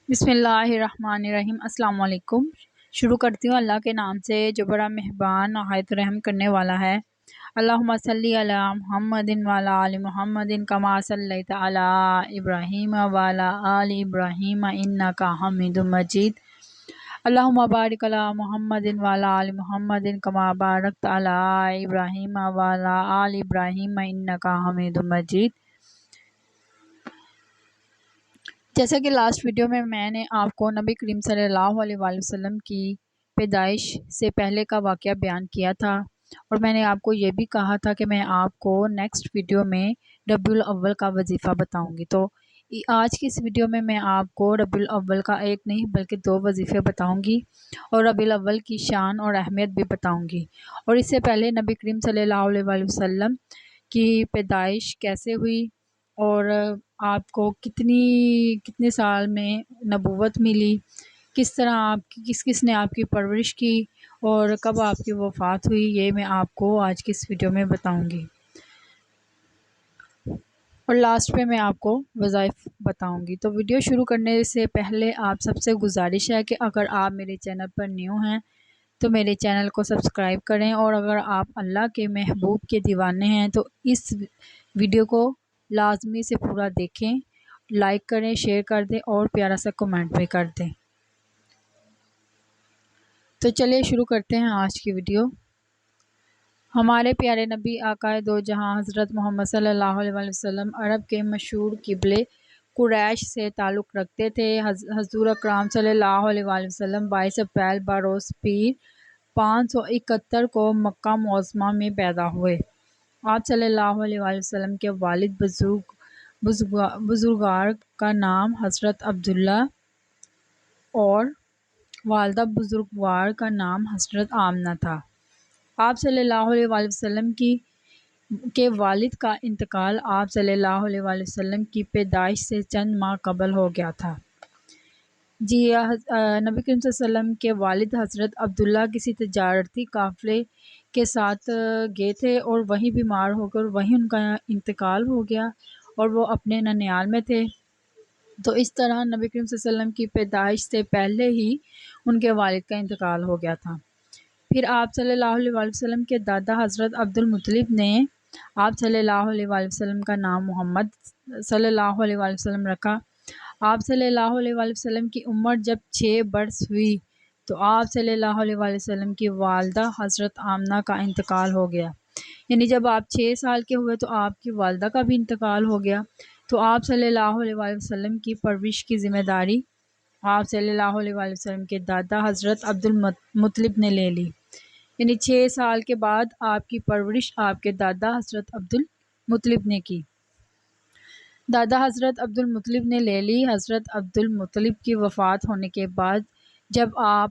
بسم اللہ الرحمن الرحیم۔ السلام علیکم۔ شروع کرتی ہوں اللہ کے نام سے جو بڑا مہربان نہایت رحم کرنے والا ہے۔ اللہم صلی علی محمد وعلی آل محمد کما صلیت علی ابراہیم وعلی آل ابراہیم انک حمید مجید۔ اللہم بارک علی محمد وعلی آل محمد کما بارکت علی ابراہیم وعلی آل ابراہیم انک حمید مجید۔ جیسا کہ لاسٹ ویڈیو میں نے آپ کو نبی کریم صلی اللہ علیہ وآلہ وسلم کی پیدائش سے پہلے کا واقعہ بیان کیا تھا، اور میں نے آپ کو یہ بھی کہا تھا کہ میں آپ کو نیکسٹ ویڈیو میں ربیع الاول کا وظیفہ بتاؤں گی۔ تو آج کی اس ویڈیو میں آپ کو ربیع الاول کا ایک نہیں بلکہ 2 وظیفے بتاؤں گی، اور ربیع الاول کی شان اور اہمیت بھی بتاؤں گی۔ اور اس سے پہلے نبی کریم صلی اللہ علیہ وآلہ وسلم کی پیدائش کیسے ہوئی، اور آپ کو کتنے سال میں نبوت ملی، کس طرح کس نے آپ کی پرورش کی، اور کب آپ کی وفات ہوئی، یہ میں آپ کو آج کی اس ویڈیو میں بتاؤں گی۔ اور لاسٹ پہ میں آپ کو وظائف بتاؤں گی۔ تو ویڈیو شروع کرنے سے پہلے آپ سب سے گزارش ہے کہ اگر آپ میرے چینل پر نیو ہیں تو میرے چینل کو سبسکرائب کریں، اور اگر آپ اللہ کے محبوب کے دیوانے ہیں تو اس ویڈیو کو لازمی سے پورا دیکھیں، لائک کریں، شیئر کر دیں اور پیارا سا کمنٹ بھی کر دیں۔ تو چلیے شروع کرتے ہیں آج کی ویڈیو۔ ہمارے پیارے نبی آقائے دو جہاں حضرت محمد صلی اللہ علیہ وآلہ وسلم عرب کے مشہور قبیلے قریش سے تعلق رکھتے تھے۔ حضور اکرم صلی اللہ علیہ وآلہ وسلم 22 اپریل بروز پیر 571 کو مکہ معظمہ میں پیدا ہوئے۔ آپ صلی اللہ علیہ وآلہ وسلم کے والد بزرگوار کا نام حضرت عبداللہ اور والدہ بزرگوار کا نام حضرت آمنہ تھا۔ آپ صلی اللہ علیہ وآلہ وسلم کے والد کا انتقال آپ صلی اللہ علیہ وآلہ وسلم کی پیدائش سے چند ماہ قبل ہو گیا تھا۔ نبی کریم صلی اللہ علیہ وسلم کے والد حضرت عبداللہ کسی تجارتی قافلے کے ساتھ گئے تھے اور وہیں بیمار ہو کر وہیں ان کا انتقال ہو گیا، اور وہ اپنے ننیال میں تھے۔ تو اس طرح نبی کریم صلی اللہ علیہ وسلم کی پیدائش سے پہلے ہی ان کے والد کا انتقال ہو گیا تھا۔ پھر آپ صلی اللہ علیہ وآلہ وسلم کے دادا حضرت عبد المطلب نے آپ صلی اللہ علیہ وآلہ وسلم کا نام محمد صلی اللہ علیہ وآلہ وسلم رکھا۔ آپ صلی اللہ علیہ وآلہ وسلم کی عمر جب 6 برس ہوئی تو آپ صلی اللہ علیہ وآلہ وسلم کی والدہ حضرت آمنہ کا انتقال ہو گیا، یعنی جب آپ 6 سال کے ہوئے تو آپ کی والدہ کا بھی انتقال ہو گیا۔ تو آپ صلی اللہ علیہ وآلہ وسلم کی پرورش کی ذمہ داری آپ صلی اللہ علیہ وآلہ وسلم کے دادا حضرت عبد المطلب نے لے لی، یعنی 6 سال کے بعد آپ کی پرورش آپ کے دادا حضرت عبد المطلب نے کی، دادا حضرت عبد المطلب نے لے لی۔ حضرت عبد المطلب کی وفات ہونے کے بعد جب آپ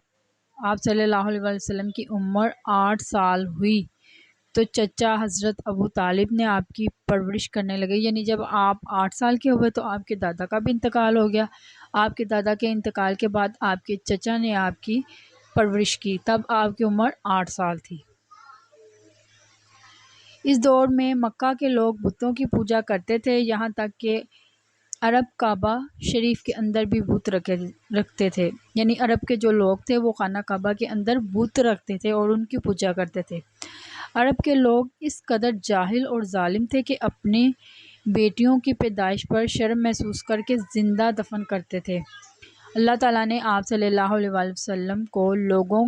صلی اللہ علیہ وآلہ وسلم کی عمر 8 سال ہوئی تو چچا حضرت ابو طالب نے آپ کی پرورش کرنے لگے، یعنی جب آپ 8 سال کے ہوئے تو آپ کے دادا کا بھی انتقال ہو گیا۔ آپ کے دادا کے انتقال کے بعد آپ کے چچا نے آپ کی پرورش کی، تب آپ کی عمر 8 سال تھی۔ اس دور میں مکہ کے لوگ بتوں کی پوجا کرتے تھے، یہاں تک کہ عرب کعبہ شریف کے اندر بھی بت رکھتے تھے، یعنی عرب کے جو لوگ تھے وہ خانہ کعبہ کے اندر بت رکھتے تھے اور ان کی پوجا کرتے تھے۔ عرب کے لوگ اس قدر جاہل اور ظالم تھے کہ اپنے بیٹیوں کی پیدائش پر شرم محسوس کر کے زندہ دفن کرتے تھے۔ اللہ تعالیٰ نے آپ صلی اللہ علیہ وآلہ وسلم کو لوگوں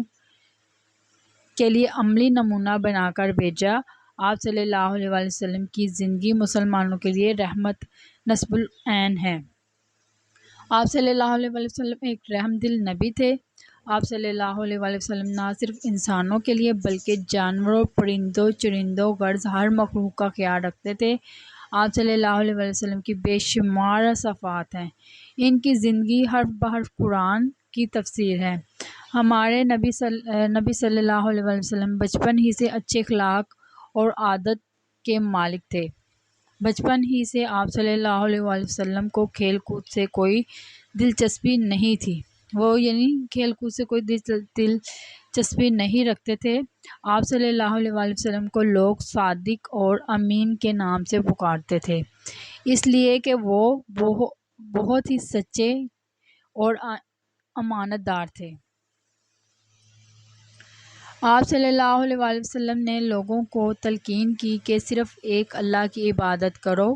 کے لیے عملی نمونہ بنا کر بھیجا۔ آپ صلی اللہ علیہ وآلہ وسلم کی زندگی مسلمانوں کے لیے رحمت نصب العین ہے۔ آپ صلی اللہ علیہ وآلہ وسلم ایک رحم دل نبی تھے۔ آپ صلی اللہ علیہ وآلہ وسلم نہ صرف انسانوں کے لیے بلکہ جانوروں، پرندوں، چرندوں، غرض ہر مخلوق کا خیال رکھتے تھے۔ آپ صلی اللہ علیہ وآلہ وسلم کی بے شمار صفات ہیں، ان کی زندگی حرف بحرف قرآن کی تفسیر ہے۔ ہمارے نبی صلی اللہ علیہ وآلہ وسلم بچپن ہی سے اچھے اخلاق اور عادت کے مالک تھے۔ بچپن ہی سے آپ صلی اللہ علیہ وآلہ وسلم کو کھیل کود سے کوئی دلچسپی نہیں تھی، وہ یعنی کھیل کود سے کوئی دلچسپی نہیں رکھتے تھے۔ آپ صلی اللہ علیہ وآلہ وسلم کو لوگ صادق اور امین کے نام سے پکارتے تھے، اس لیے کہ وہ بہت ہی سچے اور امانت دار تھے۔ آپ صلی اللہ علیہ وآلہ وسلم نے لوگوں کو تلقین کی کہ صرف ایک اللہ کی عبادت کرو،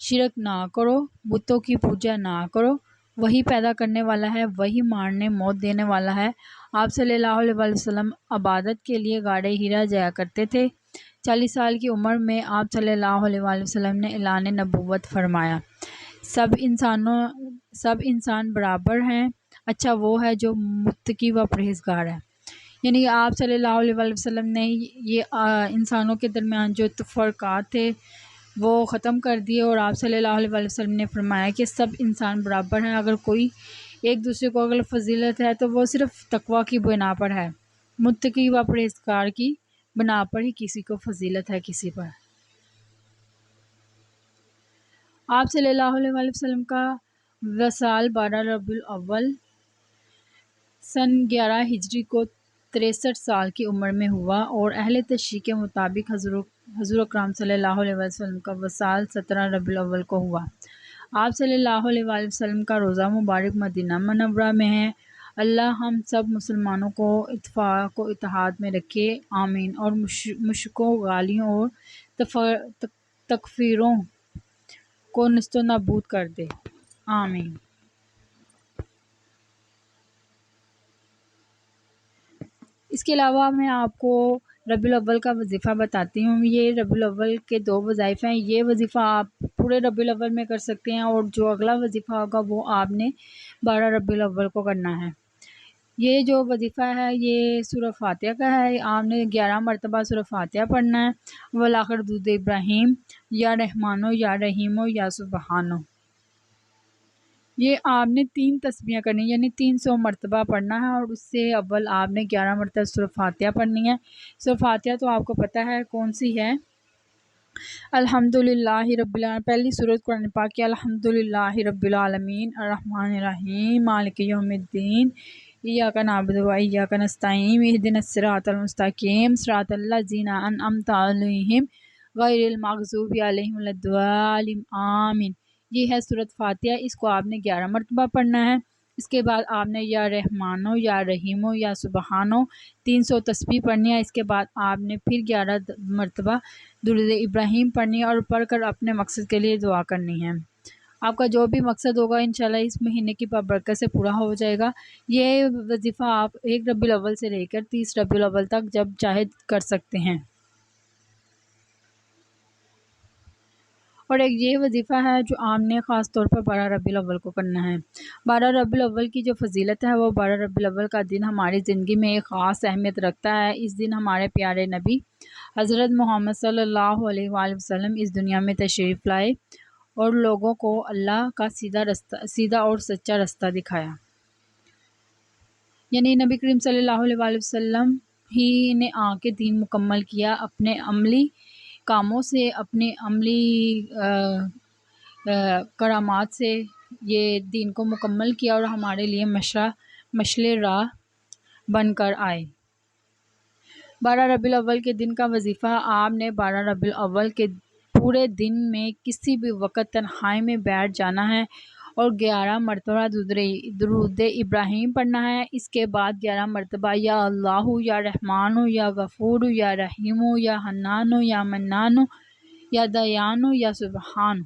شرک نہ کرو، بتوں کی پوجا نہ کرو۔ وہی پیدا کرنے والا ہے، وہی مارنے موت دینے والا ہے۔ آپ صلی اللہ علیہ وآلہ وسلم عبادت کے لیے غار حرا جایا کرتے تھے۔ 40 سال کی عمر میں آپ صلی اللہ علیہ وآلہ وسلم نے اعلان نبوت فرمایا، سب انسان برابر ہیں، اچھا وہ ہے جو متقی و پرہیزگار ہے۔ یعنی آپ صلی اللہ علیہ وآلہ وسلم نے یہ انسانوں کے درمیان جو تفرقات تھے وہ ختم کر دیے، اور آپ صلی اللہ علیہ وآلہ وسلم نے فرمایا کہ سب انسان برابر ہیں۔ اگر کوئی ایک دوسرے کو اگر فضیلت ہے تو وہ صرف تقوی کی بنا پر ہے، متقی و پرہیزگار کی بنا پر ہی کسی کو فضیلت ہے کسی پر۔ آپ صلی اللہ علیہ وآلہ وسلم کا وصال 12 ربیع الاول سن 11 ہجری کو 63 سال کی عمر میں ہوا، اور اہل تشیع کے مطابق حضور اکرم صلی اللہ علیہ وسلم کا وصال 17 ربیع الاول کو ہوا۔ آپ صلی اللہ علیہ وآلہ وسلم کا روضہ مبارک مدینہ منورہ میں ہے۔ اللہ ہم سب مسلمانوں کو اتفاق و اتحاد میں رکھے، آمین، اور مشرکوں، غالیوں اور تکفیروں کو نیست و نابود کر دے، آمین۔ اس کے علاوہ میں آپ کو ربیع الاول کا وظیفہ بتاتی ہوں۔ یہ ربیع الاول کے 2 وظائف ہیں۔ یہ وظیفہ آپ پورے ربیع الاول میں کر سکتے ہیں، اور جو اگلا وظیفہ ہوگا وہ آپ نے 12 ربیع الاول کو کرنا ہے۔ یہ جو وظیفہ ہے یہ سورہ فاتحہ کا ہے۔ آپ نے 11 مرتبہ سورہ فاتحہ پڑھنا ہے۔ وَالْآخِرُ دُرُودِ ابراہیم، یا رحمانو یا رحیمو یا سبحانو۔ یہ آپ نے 3 تسبیحیں کرنی، یعنی 300 مرتبہ پڑھنا ہے، اور اس سے اول آپ نے 11 مرتبہ سورہ فاتحہ پڑھنی ہے۔ سورہ فاتحہ تو آپ کو پتہ ہے کون سی ہے، الحمدللہ رب العالمین، پہلی سورۃ قرآن پاک کی، الحمدللہ رب العالمین الرحمن الرحیم مالک یوم الدین، ایاک نعبد و ایاک نستعین، اہدنا الصراط المستقیم، صراط الذین انعمت علیہم غیر المغضوب علیہم ولا الضالین، آمین۔ یہ ہے سورۃ فاتحہ، اس کو آپ نے 11 مرتبہ پڑھنا ہے۔ اس کے بعد آپ نے یا رحمانو یا رحیمو یا سبحانو 300 تسبیح پڑھنی ہے۔ اس کے بعد آپ نے پھر 11 مرتبہ درود ابراہیم پڑھنی ہے، اور پڑھ کر اپنے مقصد کے لیے دعا کرنی ہے۔ آپ کا جو بھی مقصد ہوگا انشاءاللہ اس مہینے کی بابرکت سے پورا ہو جائے گا۔ یہ وظیفہ آپ 1 ربیع الاول سے لے کر 30 ربیع الاول تک جب چاہے کر سکتے ہیں۔ اور ایک یہ وظیفہ ہے جو آپ نے خاص طور پر 12 ربیع الاول کو کرنا ہے۔ 12 ربیع الاول کی جو فضیلت ہے وہ 12 ربیع الاول کا دن ہماری زندگی میں ایک خاص اہمیت رکھتا ہے۔ اس دن ہمارے پیارے نبی حضرت محمد صلی اللہ علیہ وآلہ وسلم اس دنیا میں تشریف لائے اور لوگوں کو اللہ کا سیدھا اور سچا رستہ دکھایا۔ یعنی نبی کریم صلی اللہ علیہ وآلہ وسلم ہی نے آ کے دین مکمل کیا، اپنے عملی کاموں سے، اپنے عملی کرامات سے یہ دین کو مکمل کیا، اور ہمارے لیے مشعل راہ بن کر آئے۔ 12 ربیع الاول کے دن کا وظیفہ آپ نے 12 ربیع الاول کے پورے دن میں کسی بھی وقت تنہائی میں بیٹھ جانا ہے، اور 11 مرتبہ درود ابراہیم پڑھنا ہے۔ اس کے بعد 11 مرتبہ یا اللہ یا رحمان یا غفور یا رحیم یا حنان یا منان یا دیان یا سبحان،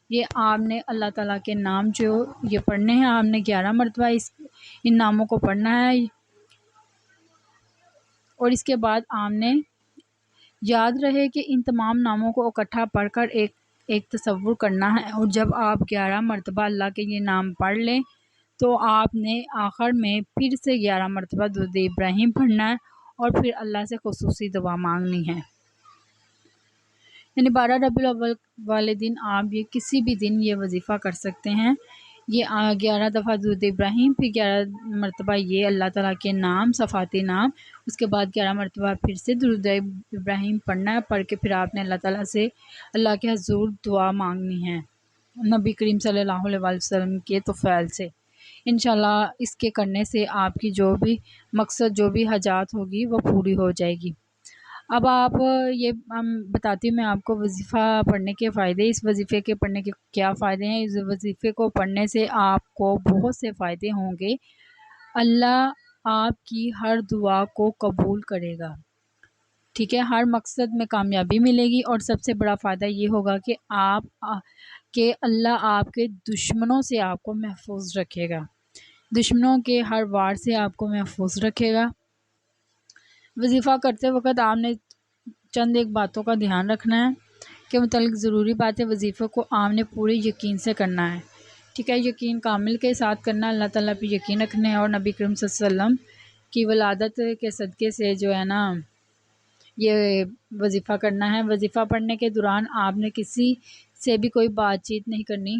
یہ آپ نے اللہ تعالیٰ کے نام جو یہ پڑھنے ہیں، آپ نے 11 مرتبہ ان ناموں کو پڑھنا ہے۔ اور اس کے بعد آپ نے یاد رہے کہ ان تمام ناموں کو اکٹھا پڑھ کر ایک تصور کرنا ہے، اور جب آپ 11 مرتبہ اللہ کے یہ نام پڑھ لیں تو آپ نے آخر میں پھر سے 11 مرتبہ درود ابراہیم پڑھنا ہے، اور پھر اللہ سے خصوصی دعا مانگنی ہے۔ یعنی 12 ربیع الاول والے دن آپ یہ کسی بھی دن یہ وظیفہ کر سکتے ہیں۔ یہ 11 دفعہ درود ابراہیم، پھر 11 مرتبہ یہ اللہ تعالیٰ کے نام، صفاتی نام، اس کے بعد 11 مرتبہ پھر سے درود ابراہیم پڑھنا ہے۔ پڑھ کے پھر آپ نے اللہ تعالیٰ سے اللہ کے حضور دعا مانگنی ہے نبی کریم صلی اللہ علیہ وآلہ وسلم کے توفیل سے۔ انشاءاللہ اس کے کرنے سے آپ کی جو بھی مقصد، جو بھی حاجات ہوگی وہ پوری ہو جائے گی۔ اب آپ یہ بتاتی ہوں میں آپ کو وظیفہ پڑھنے کے فائدے، اس وظیفے کے پڑھنے کے کیا فائدے ہیں۔ اس وظیفے کو پڑھنے سے آپ کو بہت سے فائدے ہوں گے۔ اللہ آپ کی ہر دعا کو قبول کرے گا، ٹھیک ہے، ہر مقصد میں کامیابی ملے گی، اور سب سے بڑا فائدہ یہ ہوگا کہ کہ اللہ آپ کے دشمنوں سے آپ کو محفوظ رکھے گا، دشمنوں کے ہر وار سے آپ کو محفوظ رکھے گا۔ وظیفہ کرتے وقت آپ نے چند ایک باتوں کا دھیان رکھنا ہے کہ متعلق ضروری باتیں وظیفے کو آپ نے پورے یقین سے کرنا ہے، ٹھیک ہے، یقین کامل کے ساتھ کرنا، اللہ تعالیٰ پہ یقین رکھنا ہے، اور نبی کریم صلی اللہ علیہ وسلم کی ولادت کے صدقے سے جو ہے نا یہ وظیفہ کرنا ہے۔ وظیفہ پڑھنے کے دوران آپ نے کسی سے بھی کوئی بات چیت نہیں کرنی۔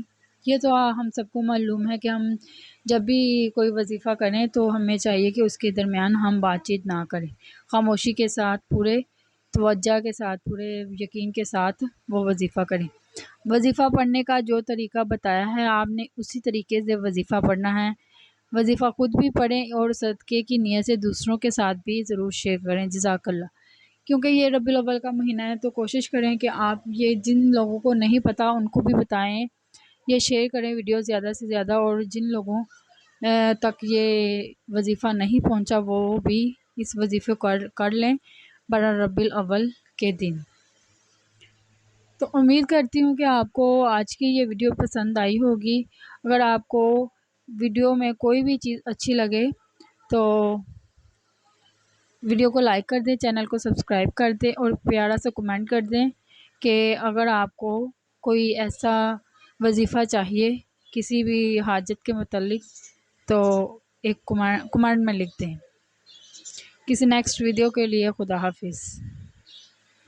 یہ تو ہم سب کو معلوم ہے کہ ہم جب بھی کوئی وظیفہ کریں تو ہمیں چاہیے کہ اس کے درمیان ہم بات چیت نہ کریں، خاموشی کے ساتھ، پورے توجہ کے ساتھ، پورے یقین کے ساتھ وہ وظیفہ کریں۔ وظیفہ پڑھنے کا جو طریقہ بتایا ہے آپ نے اسی طریقے سے وظیفہ پڑھنا ہے۔ وظیفہ خود بھی پڑھیں اور صدقے کی نیت سے دوسروں کے ساتھ بھی ضرور شیئر کریں، جزاک اللہ۔ کیونکہ یہ ربیع الاول کا مہینہ ہے تو کوشش کریں کہ آپ یہ جن لوگوں کو نہیں پتہ ان کو بھی بتائیں، یہ شیئر کریں ویڈیو زیادہ سے زیادہ، اور جن لوگوں تک یہ وظیفہ نہیں پہنچا وہ بھی اس وظیفے کو کر لیں 12 ربیع الاول کے دن۔ تو امید کرتی ہوں کہ آپ کو آج کی یہ ویڈیو پسند آئی ہوگی۔ اگر آپ کو ویڈیو میں کوئی بھی چیز اچھی لگے تو ویڈیو کو لائک کر دیں، چینل کو سبسکرائب کر دیں، اور پیارا سا کمنٹ کر دیں کہ اگر آپ کو کوئی ایسا وظیفہ چاہیے کسی بھی حاجت کے متعلق تو ایک کمنٹ میں لکھ دیں۔ کسی نیکسٹ ویڈیو کے لیے خدا حافظ۔